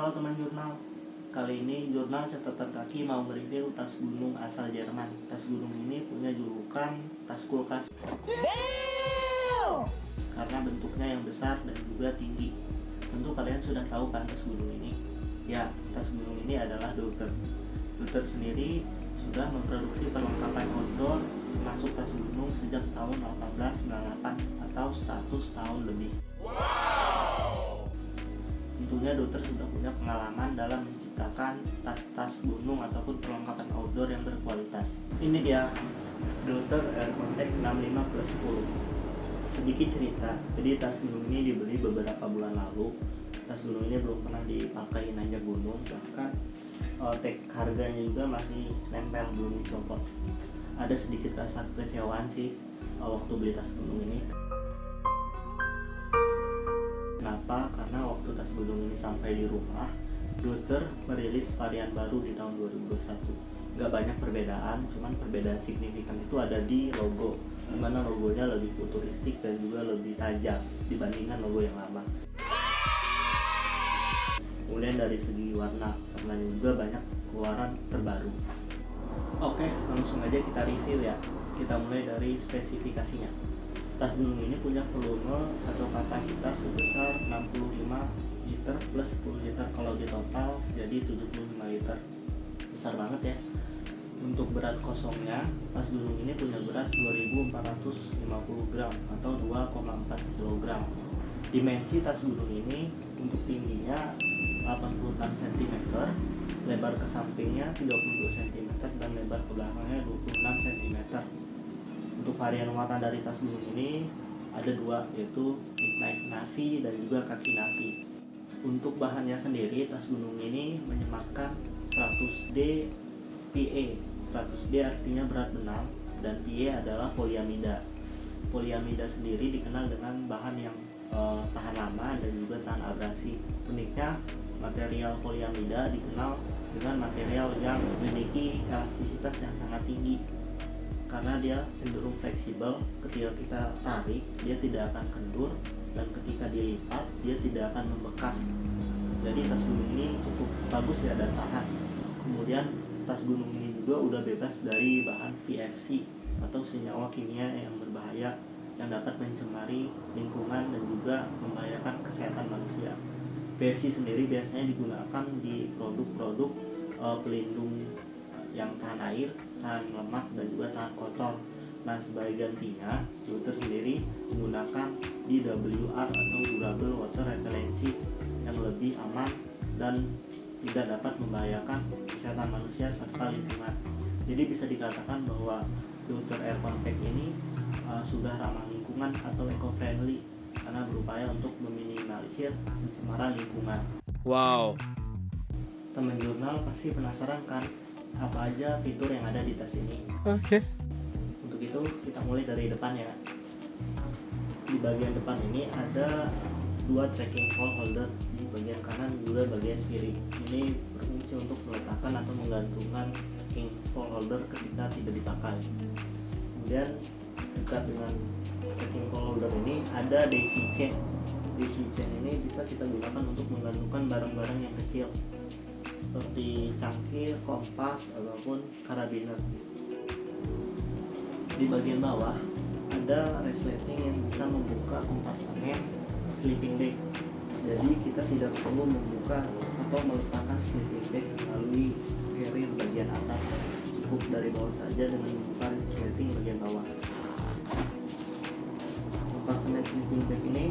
Halo teman jurnal, kali ini jurnal catatan kaki mau mereview tas gunung asal Jerman. Tas gunung ini punya julukan tas kulkas karena bentuknya yang besar dan juga tinggi. Tentu kalian sudah tahu kan tas gunung ini? Ya, tas gunung ini adalah Deuter. Deuter sendiri sudah memproduksi perlengkapan outdoor termasuk tas gunung sejak tahun 1898 atau 100 tahun lebih. Tentunya Deuter sudah punya pengalaman dalam menciptakan tas-tas gunung ataupun perlengkapan outdoor yang berkualitas. Ini dia Deuter Air Contact 65+10. Sedikit cerita, jadi tas gunung ini dibeli beberapa bulan lalu. Tas gunung ini belum pernah dipakai nanjak gunung, bahkan tag harganya juga masih nempel, belum dicopot. Ada sedikit rasa kekecewaan sih waktu beli tas gunung ini. Kenapa? Karena waktu tas gunung ini sampai di rumah, Deuter merilis varian baru di tahun 2021. Gak banyak perbedaan, cuman perbedaan signifikan itu ada di logo, dimana logonya lebih futuristik dan juga lebih tajam dibandingkan logo yang lama. Kemudian dari segi warna, karena juga banyak keluaran terbaru. Oke, langsung aja kita review ya. Kita mulai dari spesifikasinya. Tas gunung ini punya volume atau kapasitas sebesar 65 liter plus 10 liter kalau di total jadi 75 liter. Besar banget ya. Untuk berat kosongnya, tas gunung ini punya berat 2450 gram atau 2,4 kg. Dimensi tas gunung ini untuk tingginya 86 cm, lebar ke sampingnya 32 cm dan lebar ke belakangnya 26 cm. Untuk varian warna dari tas gunung ini ada dua, yaitu Midnight Navy dan juga Kaki Navy. Untuk bahannya sendiri, tas gunung ini menyematkan 100D PE. 100D artinya berat benang dan PE adalah poliamida. Poliamida sendiri dikenal dengan bahan yang tahan lama dan juga tahan abrasi. Uniknya, material poliamida dikenal dengan material yang memiliki elastisitas yang sangat tinggi karena dia cenderung fleksibel. Ketika kita tarik, dia tidak akan kendur, dan ketika dilipat, dia tidak akan membekas. Jadi tas gunung ini cukup bagus ya dan tahan. Kemudian tas gunung ini juga udah bebas dari bahan VFC atau senyawa kimia yang berbahaya yang dapat mencemari lingkungan dan juga membahayakan kesehatan manusia. VFC sendiri biasanya digunakan di produk-produk pelindung yang tahan air, tahan lemak, dan juga tahan kotor. Nah, sebagai gantinya, Deuter sendiri menggunakan DWR atau Durable Water Repellency yang lebih aman dan tidak dapat membahayakan kesehatan manusia serta lingkungan. Jadi bisa dikatakan bahwa Deuter Air Contact ini sudah ramah lingkungan atau eco-friendly karena berupaya untuk meminimalisir pencemaran lingkungan. Wow. Teman jurnal pasti penasaran kan apa aja fitur yang ada di tas ini. Oke. Untuk itu kita mulai dari depan ya. Di bagian depan ini ada dua tracking pole holder di bagian kanan juga bagian kiri. Ini berfungsi untuk meletakkan atau menggantungkan tracking pole holder ketika tidak dipakai. Kemudian dekat dengan tracking pole holder ini ada daisy chain. Daisy chain ini bisa kita gunakan untuk menggantungkan barang-barang yang kecil seperti cangkir, kompas, ataupun karabiner. Di bagian bawah ada resleting yang bisa membuka kompartemen sleeping bag. Jadi kita tidak perlu membuka atau meletakkan sleeping bag melalui carrier bagian atas. Cukup dari bawah saja dengan membuka resleting bagian bawah. Kompartemen sleeping bag ini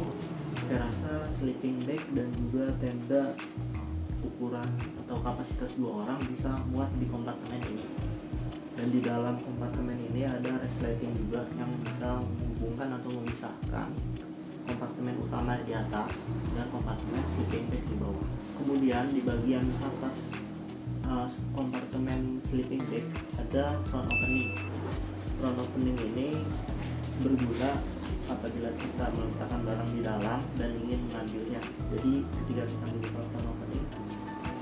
saya rasa sleeping bag dan juga tenda ukuran atau kapasitas 2 orang bisa muat di kompartemen ini. Dan di dalam kompartemen ini ada resleting juga yang bisa menghubungkan atau memisahkan kompartemen utama di atas dan kompartemen sleeping bag di bawah. Kemudian di bagian atas kompartemen sleeping bag ada front opening. Front opening ini berguna apabila kita meletakkan barang di dalam dan ingin mengambilnya. Jadi ketika kita membuka front opening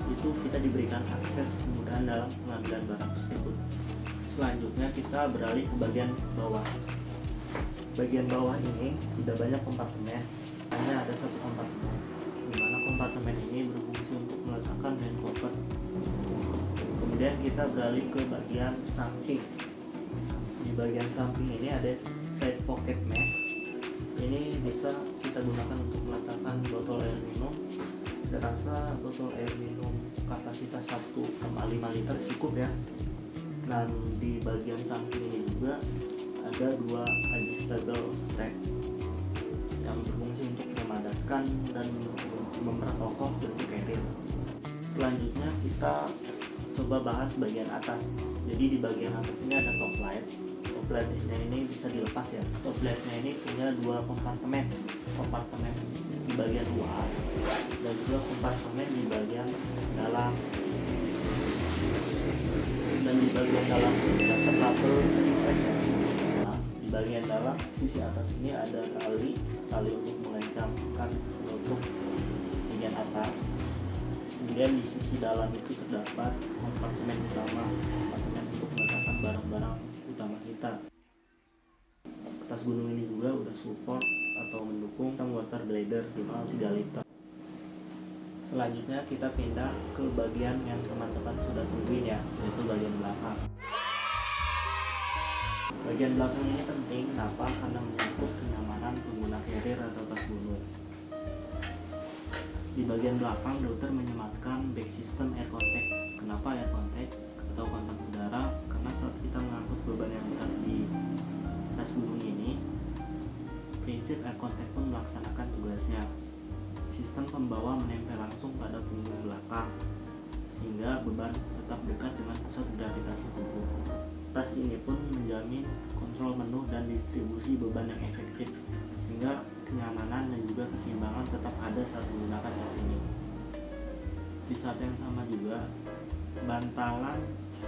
itu kita diberikan akses kemudahan dalam pengambilan barang tersebut. Selanjutnya kita beralih ke bagian bawah. Bagian bawah ini tidak banyak kompartemen, hanya ada satu kompartemen. di mana kompartemen ini berfungsi untuk meletakkan raincover. Kemudian kita beralih ke bagian samping. Di bagian samping ini ada side pocket mesh. Ini bisa kita gunakan untuk meletakkan botol air minum. Saya rasa botol air minum kapasitas 1,5 liter cukup ya. Dan di bagian samping ini juga ada dua adjustable strap yang berfungsi untuk memadatkan dan memperkokoh bentuk carrier. Selanjutnya kita coba bahas bagian atas. Jadi di bagian atas ini ada top light. Top lightnya ini bisa dilepas ya. Top lightnya ini punya dua kompartemen di bagian luar dan juga kompartemen di bagian dalam. Dan di bagian dalam terdapat label express ya. Nah, di bagian dalam sisi atas ini ada tali untuk mengencangkan penutup bagian atas. Kemudian di sisi dalam itu terdapat kompartemen utama, kompartemen untuk meletakkan barang-barang utama kita. Tas gunung ini juga udah support atau mendukung water bladder minimal 3 liter. Selanjutnya kita pindah ke bagian yang teman-teman sudah tungguin ya, yaitu bagian belakang. Bagian belakang ini penting, kenapa? Karena menyangkut kenyamanan pengguna carrier atau tas gunung. Di bagian belakang dokter menyematkan back system air contact. Kenapa air contact atau kontak udara? Karena saat kita mengangkut beban yang berat di tas gunung ini, prinsip air contact pun melaksanakan tugasnya. Sistem pembawa menempel langsung pada punggung belakang sehingga beban tetap dekat dengan pusat gravitasi tubuh. Tas ini pun menjamin kontrol menu dan distribusi beban yang efektif sehingga kenyamanan dan juga keseimbangan tetap ada saat menggunakan tas ini. Di saat yang sama juga bantalan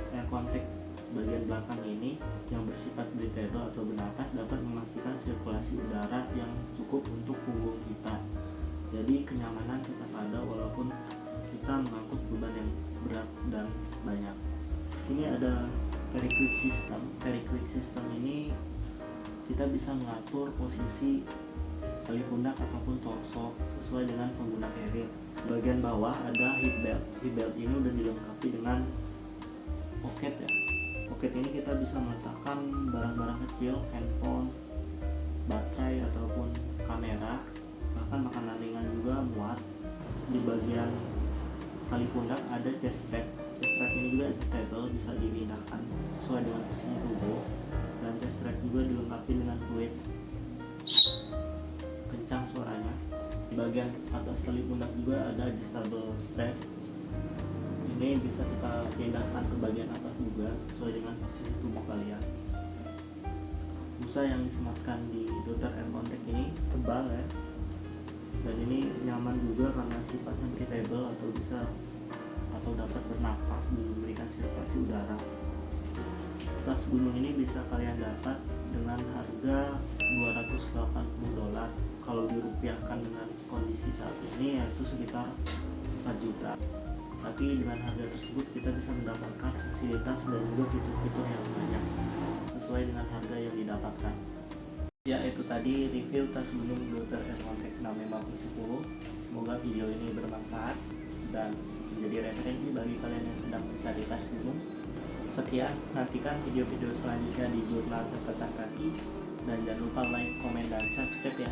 air contact bagian belakang ini yang bersifat breathable atau bernapas dapat memastikan sirkulasi udara yang cukup untuk punggung kita. Jadi kenyamanan tetap ada walaupun kita mengangkut beban yang berat dan banyak. Ini ada very quick system. Very quick system ini kita bisa mengatur posisi tali pundak ataupun torso sesuai dengan pengguna carrier. Bagian bawah ada hip belt. Hip belt ini udah dilengkapi dengan pocket ya. Pocket ini kita bisa meletakkan barang-barang kecil, handphone, baterai ataupun kamera. Bahkan makanan ringan juga muat. Di bagian tali pundak ada chest strap. Chest strap ini juga adjustable, bisa dipindahkan sesuai dengan posisi tubuh. Dan chest strap juga dilengkapi dengan fluid, kencang suaranya. Di bagian atas tali pundak juga ada adjustable strap. Ini bisa kita pindahkan ke bagian atas juga sesuai dengan posisi tubuh kalian. Busa yang disematkan di Dotter Air Contact ini tebal ya. Dan ini nyaman juga karena sifatnya breathable atau dapat bernapas dan memberikan sirkulasi udara. Tas gunung ini bisa kalian dapat dengan harga $280 kalau dirupiahkan dengan kondisi saat ini yaitu sekitar 4 juta. Tapi dengan harga tersebut kita bisa mendapatkan fasilitas dan juga fitur-fitur yang banyak sesuai dengan harga yang didapatkan. Ya, itu tadi review tas gunung Dotter Air Contact 650. Semoga video ini bermanfaat dan menjadi referensi bagi kalian yang sedang mencari tas gunung. Sekian, nantikan video-video selanjutnya di Jurnal Catatan Kaki dan jangan lupa like, komen, dan subscribe ya.